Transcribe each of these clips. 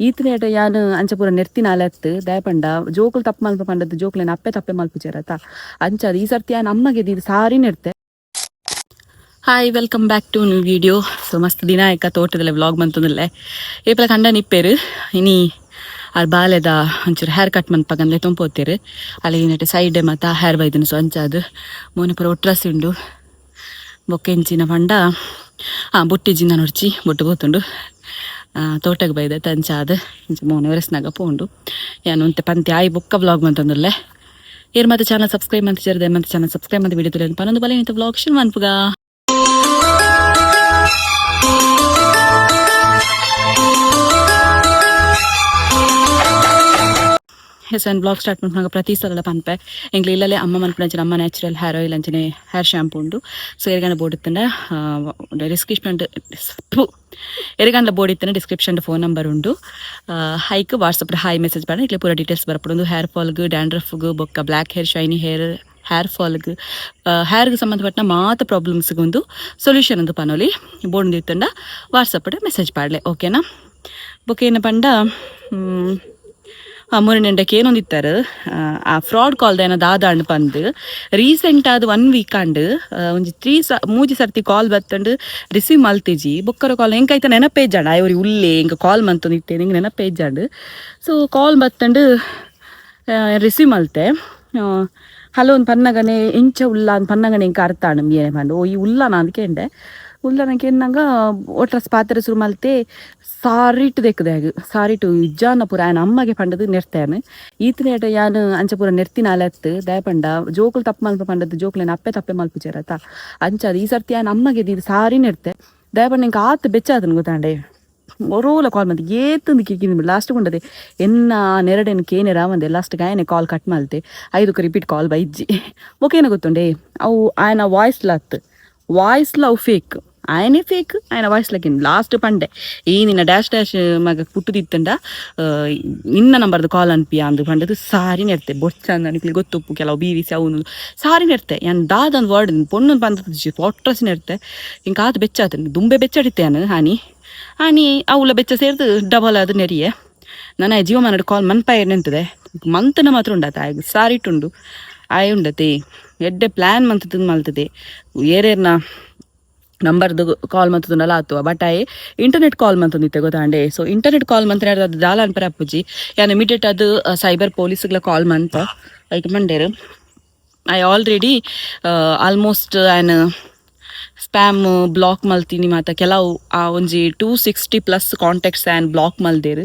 ಈತನೇಟ ಯಾನು ಅಂಚ ಪೂರ ನೆರ್ತಿನ ಅಲೆತ್ತು ದಯಪಂಡ ಜೋಕುಲು ತಪ್ಪು ಮಲ್ಪ ಪಂಡದ್ದು ಜೋಕುಲೇನು ಅಪ್ಪೆ ಮಲ್ಪುಚೇರತ ಅಂಚದು ಈ ಸರ್ತಿ ಯಾನು ಅಮ್ಮಗೆ ಇದು ಸಾರಿ ನೆರ್ತೆ. Hi, welcome back to new video. So ಮಸ್ತ್ ದಿನ ಆಯ್ಕ ತೋಟದಲ್ಲೇ ವ್ಲಾಗ್ ಬಂತಂದಿಲ್ಲ ಏಪಲ ಕಂಡ ನಿಪ್ಪೇರು ಇನಿ ಅಲ್ಲಿ ಬಾಲೆದ ಒಂಚೂರು ಹೇರ್ ಕಟ್ ಮನ್ಪಗಂದ್ರೆ ತುಂಬೋತೀರು ಅಲ್ಲಿ ನೆಟ್ಟು ಸೈಡ್ ಮತ್ತು ಹೇರ್ ಬೈದನು. ಸೊ ಅಂಚದು ಮೋನೆ ಪೂರ ಒಟ್ರಸಿ ಉಂಡು ಬೊಕ್ಕೆಂಚಿನ ಪಂಡ ಬುಟ್ಟಿಜಿನ ನೋಡ್ಚಿ ಬೊಟ್ಟು పోతుండు ತೋಟಕ್ಕೆ ಬೈದೆ ತಂಚಾದ ಇಂಚ ಮೋನೆ ಒರೆಸ್ನಾಗ ಪೋಂಡು ಏನು ಅಂತೆ ಪಂತಿ ಆಯಿ ಬೊಕ್ಕ ವ್ಲಾಗ್ ಬಂತಂದಿಲ್ಲ ಏರ್ ಮತ್ತೆ ಚಾನಲ್ ಸಬ್ಸ್ಕ್ರೈಬ್ ಅಂತ ಸೇರಿದೆ ಮತ್ತೆ ಚಾನಲ್ ಸಬ್ಸ್ಕ್ರೈಬ್ ಅಂತ ವಿಡಿಯೋ ತಿಳಿಯೋದು ಪನ್ನೊಂದು ಬಲ ಇಂಥ ವ್ಲಾಗ್ ಶುರು ಮನ್ಪುಗ. ಹೆಸನ್ ಬ್ಲಾಗ್ ಸ್ಟಾರ್ಟ್ ಮಾಡ್ಕೊಂಡಾಗ ಪ್ರತಿ ಸಲ ಪನ್ಪೆ ಎಂಗ್ಲಿ ಇಲ್ಲೇ ಅಮ್ಮ ಮನ್ಪುಂಡ ಅಮ್ಮ ನ್ಯಾಚುರಲ್ ಹೇರ್ ಆಯಿಲ್ ಅಂಚನೆ ಹೇರ್ ಶ್ಯಾಂಪು ಉಂಡು. ಸೊ ಎರಿಗಂಡ ಬೋರ್ಡ್ ಇತ್ತಂಡ ಎರಿಗಂಡ ಬೋರ್ಡ್ ಇತ್ತಂಡ ಡಿಸ್ಕ್ರಿಪ್ಷನ್ ಫೋನ್ ನಂಬರ್ ಉಂಡು. ಹೈಕ್ ವಾಟ್ಸಪ್ ಹಾಯ್ ಮೆಸೇಜ್ ಮಾಡಿ ಇಟ್ಲೆ ಪೂರ ಡೀಟೇಲ್ಸ್ ಬರ್ಪಡೊಂದು ಹೇರ್ ಫಾಲ್ಗೆ ಡ್ಯಾಂಡ್ರಫ್ಗೆ ಬೊಕ್ಕ ಬ್ಲ್ಯಾಕ್ ಹೇರ್ ಶೈನಿ ಹೇರ್ ಫಾಲ್ಗೆ ಹೇರ್ಗೆ ಸಂಬಂಧಪಟ್ಟ ಮಾತ್ರ ಪ್ರಾಬ್ಲಮ್ಸ್ಗೆ ಒಂದು ಸೊಲ್ಯೂಷನ್ ಒಂದು ಪನೋಲಿ ಬೋರ್ಡ್ ಇತ್ತಂಡ ವಾಟ್ಸಪ್ ಮೆಸೇಜ್ ಪಾಡ್ಲೆ ಓಕೆನಾ. ಬೊಕ್ಕ ಏನು ಪಂಡ ಮೂರನೆಂಡಕ್ಕೆ ಏನೊಂದಿತ್ತಾರೆ ಆ ಫ್ರಾಡ್ ಕಾಲ್ದ ಏನೋ ದಾದಾಂಡು ಪಂದು ರೀಸೆಂಟ್ ಆದ 1 ವೀಕ್ ಅಂಡು ಒಂಜಿ 3 ಸರ್ತಿ ಕಾಲ್ ಬತ್ತಂಡು ರಿಸೀವ್ ಮಲ್ತಿಜಿ ಬೊಕ್ಕರ ಕಾಲ್ ಹೆಂಗಾಯ್ತ ನೆನಪೇಜಾಂಡು ಆಯ್ವರಿ ಉಲ್ಲೇ ಹಿಂಗೆ ಕಾಲ್ ಮಂತೊಂದಿತ್ತೆ ಹಿಂಗೆ ನೆನಪೇಜಾಂಡು. ಸೊ ಕಾಲ್ ಬತ್ತಂಡು ರಿಸೀವ್ ಮಲ್ತೆ ಹಲೋ ಒಂದು ಪನ್ನಗನೆ ಎಂಚ ಉಲ್ಲ ಅಂತ ಪನ್ನಗನೆ ಹಿಂಗೆ ಅರ್ಥಾಂಡು ಏನೇ ಪಂಡು ಈ ಉಲ್ಲನ ಅಂತ ಕೇಂಡೆ ಉಲ್ಲನಕ್ಕೆ ಏನಂಗ ಒಟ್ರಸ್ ಪಾತ್ರೆ ಶುರು ಮಲ್ತೆ ಸಾರಿಟ್ಟು ದೆಕ್ಕದಾಗ ಸಾರಿಟ್ಟು ಇಜ್ಜಾನ ಪೂರ ಆಯನ ಅಮ್ಮಗೆ ಪಂಡದು ನೆರ್ತಾನೆ ಈತನೇಟ ಯಾನು ಅಂಚ ಪೂರ ನೆರ್ತಿನ ಅಲೆತ್ತು ದಯಪಂಡ ಜೋಕುಲು ತಪ್ಪು ಮಲ್ಪ ಪಂಡದ್ದು ಜೋಕುಲೇನು ಅಪ್ಪೆ ಮಲ್ಪುಚೇರತ ಅಂಚದು ಈ ಸರ್ತಿ ಯಾನು ಅಮ್ಮಗೆ ಇದು ಸಾರಿ ನೆರ್ತೆ ದಯಪಂಡ ಹಿಂಗೆ ಆತು ಬೆಚ್ಚಾದನು ಗೊತ್ತಾಂಡೆ ಒರೋಲ ಕಾಲ್ ಮಂತೆ ಏತಂದು ಕಿರಿಕಿರಿ ಲಾಸ್ಟ್ ಕೊಂಡದೆ ಎನ್ನ ನೆರಡೇನು ಕೇನೆ ರಾವಂದೆ ಲಾಸ್ಟ್ ಗಾಯನೆ ಕಾಲ್ ಕಟ್ ಮಲ್ತೆ 5ಕ್ಕೆ ರಿಪೀಟ್ ಕಾಲ್ ಬೈಜ್ಜಿ ಓಕೆನ ಗೊತ್ತುಂಡೆ ಅವು ಆಯನ ವಾಯ್ಸ್ಲ ಅವು ಫೇಕ್ ఆయనే ఫేక్ ఆయన వాయిస్లకి లాస్ట్ పండే ఈ నిన్న డాష్ మగ పుట్టుదిత్తండ ನಿನ್ನ ನಂಬರ್ದು ಕಾಲ್ ಅನ್ಪಿಯ ಅಂದು ಪಂಡದು ಸಾರಿ ನೆರ್ತೆ ಬೊಚ್ಚಂದ ಅನಿಕ್ಲಿ ಗೊತ್ತುಪ್ಪು ಕೆಲವು ಬೀರಿಸಿ ಅವನು ಸಾರಿ ನೆರ್ತೆ ಯಾನ್ ದಾದೊಂದು ವರ್ಡ್ ಪೊಣ್ಣು ಬಂದ ಒಟ್ರಸಿ ನೆರ್ತೆ ಹಿಂಗೆ ಆತು ಬೆಚ್ಚಾತ ದುಂಬೆ ಬೆಚ್ಚಾಡಿತ್ತೇನು ಹಾನಿ ಅವಳ ಬೆಚ್ಚ ಸೇರ್ದು ಡಬಲ್ ಅದು ನೆರಿಯೆ ನನ್ನ ಜೀವ ಮನಡು ಕಾಲ್ ಮನ್ಪಾಯ ನೆಂತದೆ ಮಂತನ ಮಾತ್ರ ಉಂಡತ ಆಗ ಸಾರಿ ಇಟ್ಟುಂಡು ಆಯ್ ಉಂಡತೆ ಎಡ್ಡೆ ಪ್ಲ್ಯಾನ್ ಮಂತದ ಮಲ್ತದೆ ಏರೇರ್ನ ನಂಬರ್ದು ಕಾಲ್ ಮಂತದಲ್ಲ ಆತು ಬಟ್ ಆಯ್ ಇಂಟರ್ನೆಟ್ ಕಾಲ್ ಮಂತಂದಿತ್ತೆ ಗೊತ್ತಾಂಡೆ. ಸೊ ಇಂಟರ್ನೆಟ್ ಕಾಲ್ ಮಂತ್ರ ಅದು ದಾಲ ಅನ್ಪರ ಅಪ್ಪುಜಿ ಯಾನ್ ಇಮಿಡಿಯೇಟ್ ಅದು ಸೈಬರ್ ಪೊಲೀಸ್ಗಳ ಕಾಲ್ ಮಂತ ಐಕ್ ಮಂಡೇರು ಐ ಆಲ್ರೆಡಿ ಆಲ್ಮೋಸ್ಟ್ ಆ್ಯನ್ ಸ್ಪ್ಯಾಮ್ ಬ್ಲಾಕ್ ಮಲ್ತೀನಿ ಮತ್ತು ಕೆಲವು ಒಂಜಿ 260+ ಕಾಂಟ್ಯಾಕ್ಟ್ಸ್ ಆ್ಯನ್ ಬ್ಲಾಕ್ ಮಲ್ದೇರು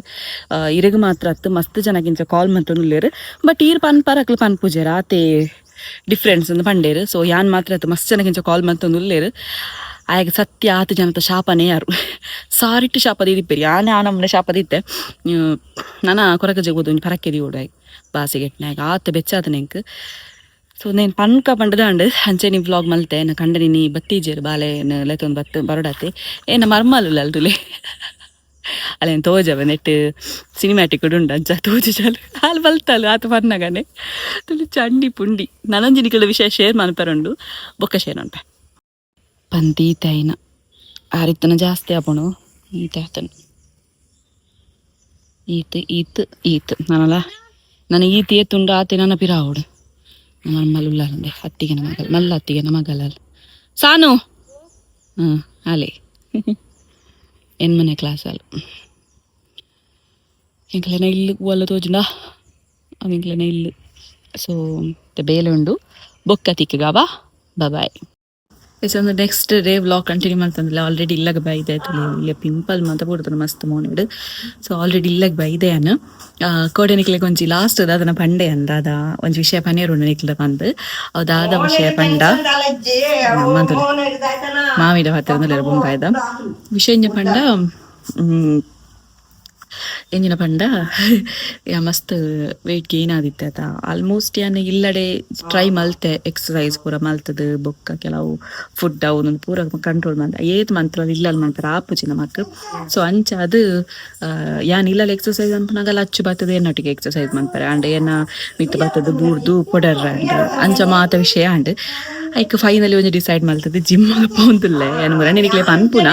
ಇರಗ ಮಾತ್ರ ಅತ್ತು ಮಸ್ತ್ ಜನಕ್ಕಿಂತ ಕಾಲ್ ಮಂತನುಲ್ಲೇರು ಬಟ್ ಈರ್ ಪನ್ಪರಕ್ಲು ಪನ್ಪುಜೇರ ಆತೆ ಡಿಫ್ರೆನ್ಸ್ ಅಂದು ಪಂಡೇರು. ಸೊ ಯಾನ್ ಮಾತ್ರ ಅತ್ತು ಮಸ್ತ್ ಜನಕ್ಕಿಂತ ಕಾಲ್ ಮಂತನುಲ್ಲೇರು ಆಗ ಸತ್ಯ ಆತು ಜನತ ಶಾಪನೇ ಯಾರು ಸಾರಿಟ್ಟು ಶಾಪದ ಇದಿಪ್ಪೇರಿ ಆನೆ ನಮ್ಮನೆ ಶಾಪದಿತ್ತೆ ನಾನು ಕೊರಕ ಜಗೋದು ಪರಕ್ಕೆದಿ ಓಡಾಯ್ ಬಾಸಿಗೆಟ್ನಾಗ ಆತ ಬೆಚ್ಚಾತ ನೆಂಕ್. ಸೊ ನೇನು ಪನ್ಕ ಪಂಡದಾಂಡು ಅಂಚೆ ನೀವು ವ್ಲಾಗ್ ಮಲ್ತೆ ನಾ ಕಂಡ ನೀ ಬತ್ತೀಜೇರು ಬಾಲೆ ಲೆತ್ತೊಂದು ಬತ್ತು ಬರೋಡಾತೆ ಏನ ಮರ್ಮಲ್ಲ ಅಲ್ದುಲೆ ಅಲ್ಲೇನು ತೋಜವ ನೆಟ್ಟು ಸಿನಿಮ್ಯಾಟಿಕ್ ಉಂಡು ಅಂಚ ತೋಜು ಚಾಲು ಅಲ್ಲಿ ಬಲ್ತಲ್ಲ ಆತ ಪನ್ನಗನೆ ತುಳಿ ಚಂಡಿ ಪುಂಡಿ ನನಂಜಿನಿಗಳ ವಿಷಯ ಶೇರ್ ಮನ್ಪರುಂಡು ಬೊಕ್ಕ ಶೇರ್ ಅನ್ಪೆ ಪಂತಿ ತೈನ ಆರಿತ್ತನ ಜಾಸ್ತಿ ಆಪಣು ಈತ ಆತನು ಈತ್ ನಾನಲ್ಲ ನನಗೆ ಈತ ಏತುಂಡು ಆತೆ ನನ್ನ ಪಿರಾವುಡು ಮಲ್ಲುಲ್ಲಂದೆ ಅತ್ತಿಗೆ ಮಗಲ್ ಮಲ್ಲ ಅತ್ತಿಗೆ ಮಗಲ್ಲ ಸಾನು ಅಲೆ ಎನ್ಮನೆ ಕ್ಲಾಸ್ ಅಲ್ಲ ಎಂಕ್ಲೆನ ಇಲ್ಲು ಒಲ್ಲ ತೋಜುಂಡ ಅವೆಂಕ್ಲೆನ ಇಲ್ಲು. ಸೊ ಬೇಲೆ ಉಂಡು ಬೊಕ್ಕ ತಿಕ್ಕಗಾವ ಬಾಯ್. ಒಂದು ನೆಕ್ಸ್ಟ್ ಡೇ ವ್ಲಾಗ್ ಕಂಟಿನ್ಯೂ ಮಾಡ್ತಂದಿಲ್ಲ ಆಲ್ರೆಡಿ ಇಲ್ಲಾಗ ಬೈದೆ ಆಯ್ತು ಇಲ್ಲ ಪಿಂಪಲ್ ಮಾತ ಬಿಡ್ತಾನೆ ಮಸ್ತ್ ಮೋನಿಡು. ಸೊ ಆಲ್ರೆಡಿ ಇಲ್ಲಾಗ ಬೈದೆ ಅನ್ನು ಕೋಡೆ ನಿಕ್ಲಿಗೆ ಒಂಜಿ ಲಾಸ್ಟ್ ಅದನ್ನ ಪಂಡೆ ಅಂದ ಅದ ಒಂಜಿ ವಿಷಯ ಪನೇರು ನಿಕ್ಲ ಬಂದು ಅದಾದ ವಿಷಯ ಪಂಡ ಮಾವಿಡ ಹತ್ತಿರ ಬೊಂಬಾಯ್ದ ವಿಷಯ ಪಂಡ ಎಂಜಿನ ಪಂಡ ಮಸ್ತ್ ವೆಯ್ಟ್ ಗೇನ್ ಆದಿತ್ತೆ ಆತ ಆಲ್ಮೋಸ್ಟ್ ಯಾನ್ ಇಲ್ಲಡೆ ಟ್ರೈ ಮಲ್ತೆ ಎಕ್ಸಸೈಸ್ ಪೂರ ಮಲ್ತದು ಬೊಕ್ಕ ಕೆಲವು ಫುಡ್ ಅವನೊಂದು ಪೂರ ಕಂಟ್ರೋಲ್ ಮಂತ ಏತ್ ಮಂತ್ರ ಇಲ್ಲಲ್ಲಿ ಮಾಡ್ತಾರೆ ಆಪುಜಿ ನಮಕ್. ಸೊ ಅಂಚ ಅದು ಯಾನ್ ಇಲ್ಲಲ್ಲಿ ಎಕ್ಸಸೈಸ್ ಅನ್ಪನಾಗಲ್ಲ ಅಚ್ಚು ಬರ್ತದೆ ಏನೊಟ್ಟಿಗೆ ಎಕ್ಸಸೈಸ್ ಮಾಡ್ತಾರೆ ಅಂಡ್ ಏನ ಮಿತ್ತು ಬರ್ತದೆ ಬೂರ್ದು ಪೊಡರ್ ಅಂಡ್ ಅಂಚ ಮಾತ ವಿಷಯ ಅಂಡ್ ಐಕ್ ಫೈನಲಿ ಒಂಜಿ ಡಿಸೈಡ್ ಮಲ್ತದೆ ಜಿಮ್ ಪೋಂದುಲ್ಲೆ ಏನು ಮುರ ನಿಕ್ಲೆ ಪನ್ಪುನ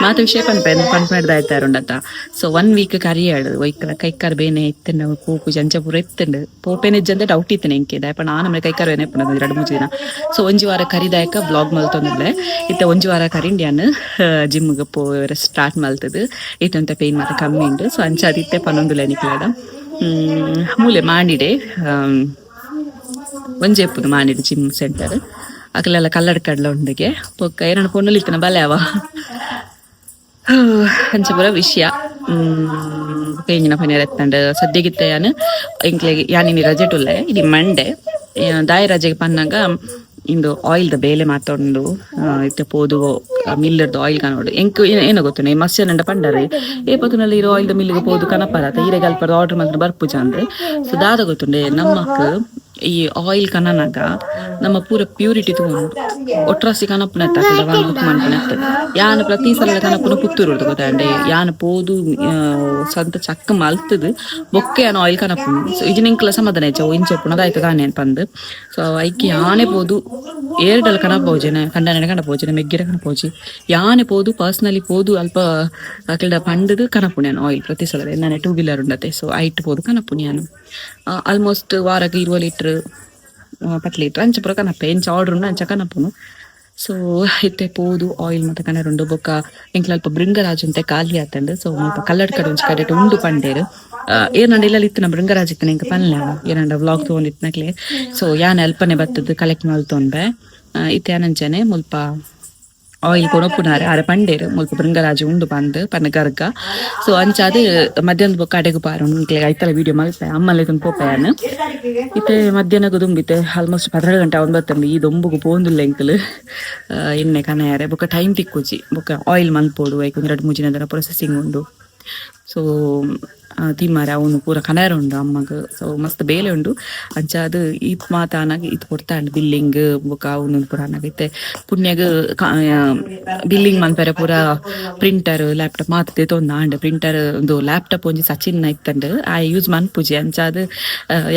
ಮಾತ ವಿಷಯ ಪನ್ಪೆಡ್ದಾಯ್ತಾರುಂಡತ್ತ. ಸೊ 1 ವೀಕ್ ಕರಿಯಾಡು ಒಯ್ಕಲ ಕೈಕಾರ್ ಬೇನೆ ಇತ್ತಂಡ ಪೋಪು ಜಂಚ ಪೂರ ಇತ್ತಂಡು ಪೋಪೇನೆ ಇಜ್ಜಂದ ಡೌಟ್ ಇತ್ತನೆ ಎಂಕೆ ದಾಯಪ ನಾನು ಕೈಕಾರ್ ಬೇನೆ ಇಪ್ಪುನ 2-3 ದಿನ. ಸೊ ಒಂಜಿ ವಾರ ಕರಿದಾಯಕ ಬ್ಲಾಗ್ ಮಲ್ತೊಂದುಲ್ಲೆ ಇತ್ತೆ ಒಂಜಿ ವಾರ ಕರಿಂಡ್ಯಾನ್ ಜಿಮ್ಗೆ ಪೋರೆ ಸ್ಟಾರ್ಟ್ ಮಲ್ತದು ಇತ್ತಂತ ಪೇನ್ ಮಾತ ಕಮ್ಮಿ ಉಂಡು. ಸೊ ಅಂಚಾದ ಇತ್ತೆ ಪನ್ನೊಂದುಲ್ಲೆ ನಿಕ್ಲಾಡ ಮೂಲೆ ಮಾಡಿಡೆ ಒಂಜಿ ಎಪ್ಪುದು ಮಾಡಿಡೆ ಜಿಮ್ ಸೆಂಟರ್ ಅಕಲೆಲ್ಲ ಕಲ್ಲಡ ಕಡ್ಲ ಉಂಡಿಗೆ ಪೊಕ್ಕ ಎರಡು ಪೊಣ್ಣಲ್ಲಿ ಇತ್ತನ ಬಲೆ ಅವ ಅಂಚ ಪೂರ ವಿಷಯ. ಪೇಂಜಿನ ಪನಿಯರ್ ಎತ್ತಂಡು ಸದ್ಯಗಿತ್ತ ಯಾನು ಇಂಕ್ಲೆಗೆ ಯಾನಿನಿ ರಜೆ ಟುಲ್ಲೆ ಇಡೀ ಮಂಡೆ ದಾಯ ರಜೆಗೆ ಪನ್ನಾಗ ಇಂದು ಆಯಿಲ್ದ ಬೇಲೆ ಮಾತಾಡು ಇತ್ತೆ ಪೋದು ಮಿಲ್ಲರ್ದು ಆಯಿಲ್ ಕಾಣೋಡು ಎಂಕ್ ಏನೋ ಗೊತ್ತು ಮಸ್ಯ ನಂಡ ಪಂಡರೆ ಏ ಪತ್ತನಲ್ಲಿ ಇರೋ ಆಯಿಲ್ದ ಮಿಲ್ಲಿಗೆ ಪೋದು ಕನಪರತ ಈರೆಗ ಅಲ್ಪ ಆರ್ಡರ್ ಮಾಡಿದ್ರೆ ಬರ್ಪುಜ ಅಂದ್ರೆ. ಸೊ ದಾದ ಗೊತ್ತುಂಡೆ ನಮ್ಮಕ್ ಈ ಆಯಿಲ್ ಕನನಾಗ ನಮ್ಮ ಪೂರ ಪ್ಯೂರಿಟಿ ತಗೊಂಡು ಒಟ್ರಾಸಿ ಕನಪುನ ಮನ್ಪುನ ಯಾನ ಪ್ರತಿ ಸಲ ಕನಪುನ ಪುತ್ತೂರು ಗೊತ್ತಾಂಡೆ ಯಾನ ಪೋದು ಸಂತ ಚಕ್ಕ ಮಲ್ತದು ಬೊಕ್ಕೆ ಯಾನ ಆಯಿಲ್ ಕನಪುನು. ಸೊ ಇಜಿನಿಂಕ್ಲ ಸಮಾಧಾನ ಇಚ್ಚ ಇಂಚೆಪ್ಪುನದಾಯ್ತು ಕಾಣೆ ಅನ್ಪಂದು. ಸೊ ಐಕಿ ಯಾನೆ ಪೋದು ಏರ್ಡಲ್ ಕನಪೋಜನೆ ಕಂಡನೆ ಕನಪೋಜನೆ ಮೆಗ್ಗಿರ ಕನಪೋಜಿ ಯಾನೆ ಪೋದು ಪರ್ಸ್ನಲಿ ಪೋದು ಅಲ್ಪ ಅಕಲ್ಡ ಪಂಡದು ಕನಪುಣ್ಯಾನು ಆಯಿಲ್ ಪ್ರತಿ ಸಲ ನಾನೇ 2 ವೀಲರ್ ಉಂಡತೆ. ಸೊ ಐಟ್ ಪೋದು ಕನಪುಣ್ಯಾನು ಆಲ್ಮೋಸ್ಟ್ ವಾರಕ್ಕೆ 20 ಲೀಟ್ರ್ 10 ಲೀಟ್ರ್ ಅಂಚ ಪುರ ಕನಪೆ ಎಂಚ ಆರ್ಡ್ರ್ ಉಂಡು ಅಂಚ ಕನಪುನು. ಸೊ ಇತ್ತೆ ಪೋದು ಆಯಿಲ್ ಮತ್ತೆ ಕನರುಂಡು ಬೊಕ್ಕ ಎಂಕ್ಲ ಅಲ್ಪ ಬೃಂಗರಾಜ್ ಅಂತೆ ಖಾಲಿ ಆತಂಡು. ಸೊ ಸ್ವಲ್ಪ ಕಲ್ಲಡ್ ಕಡೆ ಒಂಚ ಕಡೆ ಉಂಡು ಪಂಡೇರು ಏನಂಡ ಇಲ್ಲ ಇತ್ತಿನ ಬೃಂಗರಾಜ್ ಇತ್ತನ ಎಂಕ ಪನ್ಲೆ ಏನಂಡ ವ್ಲಾಗ್ ತೊಗೊಂಡಿತ್ನಕ್ಲೆ. ಸೊ ಯಾನ್ ಅಲ್ಪನೆ ಬತ್ತದು ಕಲೆಕ್ಟ್ ಮಲ್ತೊಂಡೆ ಇತ್ತೆ ಯಾನಂಚನೆ ಮುಲ್ಪ ಆಯಿಲ್ ಕೊನೊಪ್ಪುನಾರೆ ಆರೆ ಪಂಡೇರು ಮುಲ್ಪ ಬೃಂಗರಾಜು ಉಂಡು ಬಂದು ಪನ್ನ ಗರ್ಗ. ಸೊ ಅಂಚಾದ ಮಧ್ಯಾಹ್ನದ ಬೊಕ್ಕ ಅಡೆಗು ಪಾರು ಇಂಕ್ಲೆ ಐತಲ ವೀಡಿಯೋ ಮಲ್ಪೆ ಅಮ್ಮಲ್ಲಿ ಇದನ್ನು ಪೋಪೆಯಾನು ಇತ್ತೆ ಮಧ್ಯಾಹ್ನಗೂ ದುಂಬಿತೆ ಆಲ್ಮೋಸ್ಟ್ 12 ಗಂಟೆ ಅವನ್ ಬತ್ತಂದು ಈ ದೊಂಬುಗು ಪೋಂದುಲ್ಲ ಎಂಕಲ್ ಎಣ್ಣೆ ಕನೆಯಾರೆ ಬೊಕ್ಕ ಟೈಮ್ ತಿಕ್ಕುಜಿ ಬೊಕ್ಕ ಆಯಿಲ್ ಮಲ್ಪೋಡು ಐಕ್ 2-3 ದಿನದ ಪ್ರೊಸೆಸಿಂಗ್ ಉಂಡು. ಸೊ ತಿಮ್ಮರೆ ಅವನು ಪೂರ ಕನರ ಉಂಡು ಅಮ್ಮಗ. ಸೊ ಮಸ್ತ್ ಬೇಲೆ ಉಂಡು ಅಂಚಾದ ಈತ್ ಮಾತಾನಾಗ ಈತ್ ಕೊಡ್ತಾಂಡು ಬಿಲ್ಲಿಂಗ್ ಬೊಕ ಅವನು ಪೂರ ಅನ್ನಗೈತೆ ಪುಣ್ಯಾಗ ಬಿಲ್ಲಿಂಗ್ ಮನ್ಪೆರೆ ಪೂರ ಪ್ರಿಂಟರ್ ಲ್ಯಾಪ್ಟಾಪ್ ಮಾತದೆ ತೊಂದಾಂಡು ಪ್ರಿಂಟರ್ ಒಂದು ಲ್ಯಾಪ್ಟಾಪ್ ಒಂಜಿ ಸಚಿನ್ನ ಇತ್ತಂಡು ಆ ಯೂಸ್ ಮನ್ಪುಜಿ ಅಂಚಾದ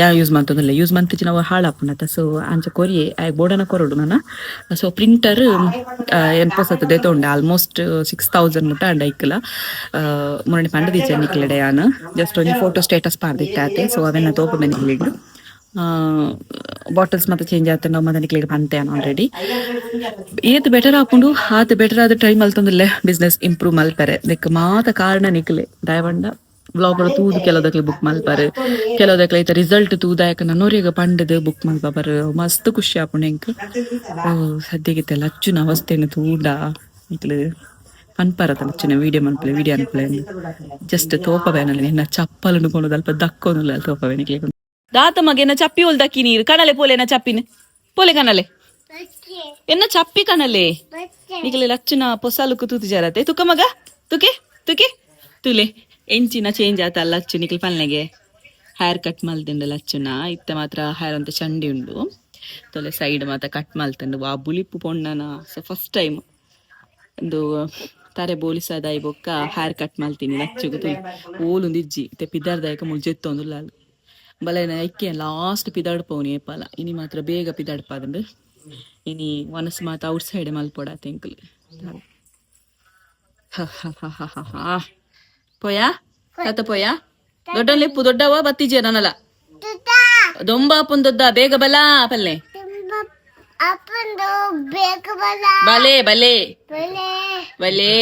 ಯಾ ಯೂಸ್ ಮಂತೊಂದಿಲ್ಲ ಯೂಸ್ ಮಂತಿಜಿ ನಾವು ಹಾಳಾಪುನತ. ಸೊ ಅಂಚ ಕೊರಿಯೆ ಆಯ್ ಬೋಡನ ಕೊರಡು ನನ್ನ. ಸೊ ಪ್ರಿಂಟರ್ ಎನ್ಪೋಸತ್ತದೆ ತೊಂಡೆ ಆಲ್ಮೋಸ್ಟ್ 6,000 ಮುಟ್ಟ ಅಂಡ ಐಕ್ಕಲ ಮುರಣಿ ಪಂಡ ದೀಚೆ ನಿಕ್ಲೆಡೆ ಯಾನು ಜಸ್ಟ್ ಒಂಜಿ ಫೋಟೋ ಸ್ಟೇಟಸ್ ಪಾರ್ದಿಟ್ಟಾತೆ. ಸೊ ಅವೆನ್ನ ತೋಪುಂಡೆ ನಿಕ್ಲಿಡು ಬಾಟಲ್ಸ್ ಮತ್ತೆ ಚೇಂಜ್ ಆತ ನಾವು ಮತ್ತೆ ನಿಕ್ಲಿಗೆ ಪಂತೆಯಾನ ಆಲ್ರೆಡಿ ಏತ್ ಬೆಟರ್ ಹಾಕೊಂಡು ಆತ ಬೆಟರ್ ಆದ ಟ್ರೈ ಮಲ್ತೊಂದಿಲ್ಲೆ ಬಿಸ್ನೆಸ್ ಇಂಪ್ರೂವ್ ಮಲ್ಪರೆ ನೆಕ್ ಮಾತ ಕಾರಣ ನಿಕ್ಲೆ ದಯವಂಡ ವ್ಲಾಗ್ ತೂದು ಕೆಲವುದಕ್ಲೆ ಬುಕ್ ಮಲ್ಪರು ಕೆಲವುದಕ್ಲೆ ಐತ ರಿಸಲ್ಟ್ ತೂದಾಯಕ ನನ್ನೋರಿಗ ಪಂಡದು ಬುಕ್ ಮಲ್ಪರು ಮಸ್ತ್ ಖುಷಿ ಆಪುಂಡು ಎಂಕ್. ಸದ್ಯಗಿತ್ತೆ ಲಚ್ಚುನ ಅವಸ್ಥೆನ ತೂಂಡ ಇಕ್ಲು ಪನ್ಪರತ ಲಚ್ಚುನ ವೀಡಿಯೋ ಮನ್ಪಲೆ ವೀಡಿಯೋ ಅನ್ಪಲೆ ಜಸ್ಟ್ ತೋಪವೇನಲ್ಲಿ ನಿನ್ನ ಚಪ್ಪಲು ಕೊಡೋದು ಅಲ್ಪ ದಕ್ಕೋದಿಲ್ಲ ತೋಪವೆ ನಿಕ್ಲೆ ದಾತ ಮಗೇನ ಚಪ್ಪಿ ಹೊಲ್ ದಕ್ಕಿ ನೀರು ಕಣಲೆ ಪೋಲೆನ ಚಪ್ಪಿನ ಪೋಲೆ ಕಣಲೆ ಎನ್ನ ಚಪ್ಪಿ ಕಣಲೆ ನಿಕ್ಲೆ ಲಚ್ಚುನ ಪೊಸಾಲುಕು ತೂತು ಜರತೆ ತುಕ ಮಗ ತುಕೆ ತುಕೆ ತುಲೆ ಎಂಚಿನ ಚೇಂಜ್ ಆತ ಲಚ್ಚು ನಿಕ್ಲೆ ಪಲ್ನೆಗೆ ಹೇರ್ ಕಟ್ ಮಲ್ತಿಂಡು ಲಚ್ಚುನ ಇತ್ತ ಮಾತ್ರ ಹೇರ್ ಅಂತ ಚಂಡಿ ಉಂಡು ತೊಲೆ ಸೈಡ್ ಮಾತ್ರ ಕಟ್ ಮಲ್ತಂಡು ಆ ಬುಲಿಪು ಪೊಣ್ಣನ ಸೊ ಫಸ್ಟ್ ಟೈಮ್ ಒಂದು ತಾರೆ ಬೋಲಿಸದಾಯಿ ಬೊಕ್ಕ ಹೇರ್ ಕಟ್ ಮಲ್ತೀನಿ ಲಚ್ಚುಗು ಓಲುಂದು ಇಜ್ಜಿ ಇತ್ತೆ ಪಿದಾರ್ದಾಯಕ ಮುಳ್ಜೆತ್ತೊಂದುಲ್ಲ ಬಲೆನ ಐಕ್ಯ ಲಾಸ್ಟ್ ಪಿದಾಡ್ ಪೋನಿ ಏಪಲ ಇನಿ ಮಾತ್ರ ಬೇಗ ಪಿದಾಡ್ಪಾದಂಡು ಇನಿ ಒನಸ್ ಮಾತ ಔಟ್ ಸೈಡ್ ಮಲ್ಪೊಡ ತೆಂಕಲ್ ಪೋಯಾ ತಾತ ಪೋಯಾ ದೊಡ್ಡ ಲೆಪ್ಪು ದೊಡ್ಡವ ಬತ್ತಿಜೆ ನನಲ ದೊಂಬ ಅಪ್ಪನ್ ದೊಡ್ಡ ಬೇಗ ಬಲ ಪಲ್ಲೆ ಬಲೆ ಬಲೆ ಬಲೆ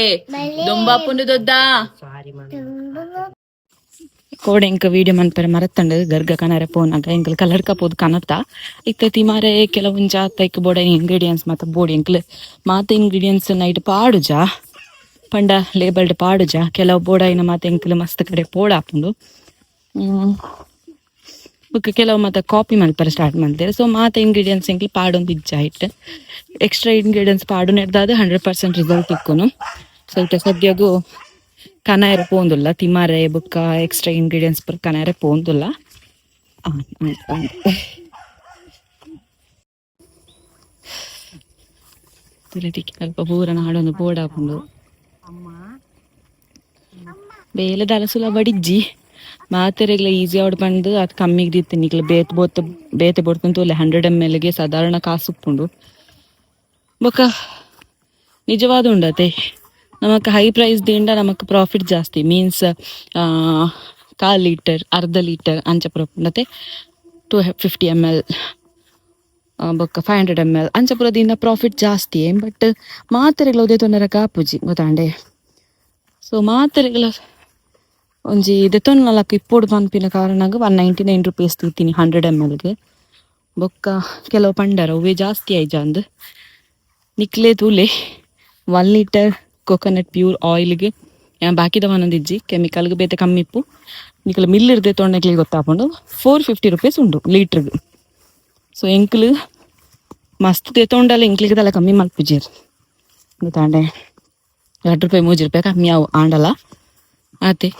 ದೊಂಬ ಅಪ್ಪಂದು ದೊಡ್ಡ ಕೋಡೆ ಇಂಕ ವೀಡಿಯೋ ಮನ್ಪರೆ ಮರತ್ತಂಡು ಗರ್ಗ ಕನರೆ ಪೋನಾಗ ಎಂಕಲ್ ಕಲಡ್ಕ ಪೋದು ಕನತ್ತ ಇತ್ತ ತಿಮಾರೆ ಕೆಲವೊಂದು ಜಾತ ಇಕ್ಕ ಬೋಡ ಇಂಗ್ರೀಡಿಯೆಂಟ್ಸ್ ಮಾತ ಬೋಡಿ ಎಂಕಲ್ ಮಾತ ಇಂಗ್ರೀಡಿಯೆಂಟ್ಸ್ ನೈಟ್ ಪಾಡುಜ ಪಂಡ ಲೇಬಲ್ಡ್ ಪಾಡುಜ ಕೆಲವು ಬೋಡ ಇನ್ನ ಮಾತ ಎಂಕಲ್ ಮಸ್ತ್ ಕಡೆ ಪೋಡ ಹಾಪುಂಡು ಬುಕ್ಕ ಕೆಲವು ಮಾತ ಕಾಪಿ ಮಲ್ಪರೆ ಸ್ಟಾರ್ಟ್ ಮಾಡ್ತಾರೆ. ಸೊ ಮಾತ ಇಂಗ್ರೀಡಿಯೆಂಟ್ಸ್ ಎಂಕಲ್ ಪಾಡೊಂದು ಇಜ್ಜ ಇಟ್ಟು ಎಕ್ಸ್ಟ್ರಾ ಇಂಗ್ರೀಡಿಯೆಂಟ್ಸ್ ಪಾಡು ನೆಡ್ದಾದ 100% ರಿಸಲ್ಟ್ ಇಕ್ಕುನು. ಸ್ವಲ್ಪ ಸದ್ಯಗೂ ಕನಾಯರೆ ಪೋಂದುಲ್ಲ ತಿಮಾರೆ ಬುಕ್ಕ ಎಕ್ಸ್ಟ್ರಾ ಇಂಗ್ರೀಡಿಯೆಂಟ್ಸ್ ಪರ್ ಕನಾಯರೆ ಪೋಂದುಲ್ಲ. ಸ್ವಲ್ಪ ಪೂರನ ಹಾಡೊಂದು ಬೋರ್ಡ್ ಹಾಕೊಂಡು ಬೇಲೆ ದಲಸುಲ ಬಡಿಜ್ಜಿ ಮಾತೆರೆಗ್ಲ ಈಸಿ ಆಡ್ ಬಂದು ಅದು ಕಮ್ಮಿಗೆ ದಿತ್ತು ನಿಕ್ಲ ಬೇತೆ ಬೋತ ಬೇತೆ ಬಡ್ಕೊಂತು 100 ml ಸಾಧಾರಣ ಕಾಸು ಉಪ್ಪುಂಡು ಬೊಕ್ಕ ನಿಜವಾದ ಉಂಡತೆ ನಮಕ್ ಹೈ ಪ್ರೈಸ್ ದಿಂಡ ನಮಕ್ ಪ್ರಾಫಿಟ್ ಜಾಸ್ತಿ ಮೀನ್ಸ್ 1/4 ಲೀಟರ್ ಅರ್ಧ ಲೀಟರ್ ಅಂಚ ಪೂರ ಉಂಡತೆ 250 ml ಬೊಕ್ಕ 500 ml ಅಂಚ ಪೂರ ದಿಂದ ಪ್ರಾಫಿಟ್ ಜಾಸ್ತಿ ಬಟ್ ಮಾತ್ರೆಗಳು ಉದೇ ತೊಂದರೆ ಕಾಪುಜಿ ಗೊತ್ತಾಂಡೆ. ಸೊ ಮಾತ್ರೆಗಳ ಒಂಜಿ ದೆತೊನ್ನಲಕ ಇಪ್ಪೋಡು ಪನ್ಪಿನ ಕಾರಣಗ 199 ರೂಪೀಸ್ ತೂತೀನಿ 100 mlಗೆ. ಬೊಕ್ಕ ಕೆಲವು ಪಂಡರ ಅವೇ ಜಾಸ್ತಿ ಆಯ್ಜಾಂದ್ ನಿಕ್ಲೆ ತೂಲೆ 1 ಲೀಟರ್ ಕೊಕೊನಟ್ ಪ್ಯೂರ್ ಆಯಿಲ್ಗೆ ಬಾಕಿದ ಒಂದೊಂದಿಜ್ಜಿ ಕೆಮಿಕಲ್ಗೆ ಬೇತೆ ಕಮ್ಮಿ ಇಪ್ಪು ನಿಕ್ಲ ಮಿಲ್ ಇರ್ದೆ ತೊಂಡೆಕ್ಲಿ ಗೊತ್ತಾಪುಂಡು 450 ರೂಪೀಸ್ ಉಂಡು ಲೀಟ್ರಿಗೆ. ಸೊ ಎಂಕ್ಲು ಮಸ್ತ್ ತೆತ್ತೊಂಡಲ್ಲ ಎಂಕ್ಲಿಗೆ ತಲೆ ಕಮ್ಮಿ ಮಲ್ಪುಜೀರ್ ಗೊತ್ತಾಂಡೆ 2 ರೂಪಾಯಿ 3 ರೂಪಾಯಿ ಕಮ್ಮಿ ಅವು ಆಂಡಲ್ಲ ಆತೆ.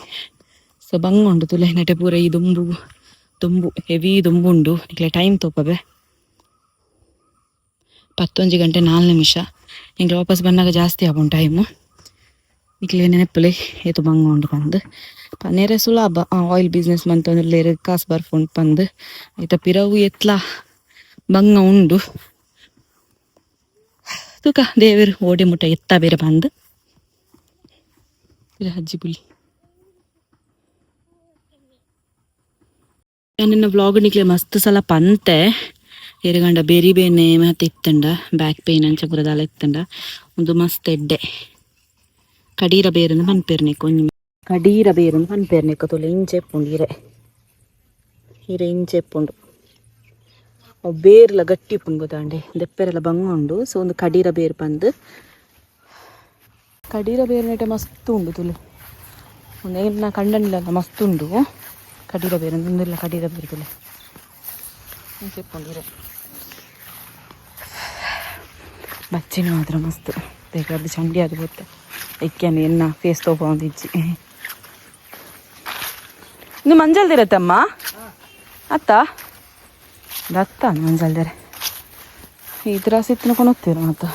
ಸೊ ಬಂಗ ಉಂಡು ತುಲೆ ನೆಟೆ ಪೂರ ಈ ದುಂಬು ಹೆವಿ ದುಂಬು ಉಂಡು ನಿಕ್ಲೆ ಟೈಮ್ ತೋಪಬೆ 11 ಗಂಟೆ 4 ನಿಮಿಷ ಹಿಂಗೆ ವಾಪಸ್ ಬಂದಾಗ ಜಾಸ್ತಿ ಆಗುಂಟು ಟೈಮು ನಿಕ್ಲೆ ನೆನಪಲೆ ಏತು ಬಂಗ ಉಂಡು ಬಂದು ನೇರೆ ಸುಲಭ ಆಯಿಲ್ ಬಿಸ್ನೆಸ್ ಮಂತಂದ್ರೆ ಕಾಸು ಬರ್ಫುಂಡು ಬಂದು ಆಯ್ತ ಪಿರವು ಎತ್ಲ ಬಂಗ ಉಂಡು ತೂಕ ದೇವರು ಓಡಿ ಮುಟ್ಟ ಎತ್ತ ಬೇರೆ ಬಂದು ಹಜ್ಜಿ ಬುಲಿ ನನ್ನ ವ್ಲಾಗ್ ನಿಕ್ಲೆ ಮಸ್ತ್ ಸಲ ಪಂತೆ ಎರುಗಂಡ ಬೇರಿ ಬೇನೆ ಮತ್ತೆ ಇತ್ತಂಡ ಬ್ಯಾಕ್ ಪೇನ್ ಅಂಚ ಪುರದಾಲ ಇತ್ತಂಡ ಒಂದು ಮಸ್ತ್ ಎಡ್ಡೆ ಕಡೀರ ಬೇರನ್ನು ಪನ್ಪೇರ್ನೆಕ್ ಒಂಜಿ ಕಡೀರ ಬೇರನ್ನು ಪನ್ಪೇರ್ನೆಕ್ ತೊಲೆ ಇಂಚೆಪ್ಪುಂಡು ಹೀರೆ ಇಂಚೆಪ್ಪುಂಡು ಅವು ಬೇರ್ಲ ಗಟ್ಟಿ ಉಪ್ಪುಂಡು ಗೊತ್ತಾಂಡೆ ದೆಪ್ಪೆರೆಲ್ಲ ಬಂಗುಂಡು. ಸೊ ಒಂದು ಕಡೀರ ಬೇರು ಬಂದು ಕಡೀರ ಬೇರು ನೆಟೆ ಮಸ್ತ್ ಉಂಡು ತುಲೆ ಒಂದು ಏನ ಕಂಡನಿಲ್ಲ ಮಸ್ತ್ ಉಂಡು ಕಡೀರ ಬೇರು ಒಂದಿಲ್ಲ ಕಡೀರ ಬೇರು ತುಲೆ ಇಂಚೆಪ್ಪುಂಡು ಬಚ್ಚಿನ ಮಾತ್ರ ಮಸ್ತ್ ಬೇಕಾದ ಚಂಡಿ ಅದು ಗೊತ್ತೆ ಇಕ್ಕ್ಯಾನ ಎನ್ನ ಫೇಸ್ ತೋಪ ಒಂದಿಜ್ಜಿ ಇನ್ನು ಮಂಜಲ್ದಿರತ್ತಮ್ಮ ಅತ್ತ ಮಂಜಲ್ದರೆ ಈ ತರ ಸಿತ್ತಿನ ಕೊನೋಗ್ತೀರ ಮತ್ತು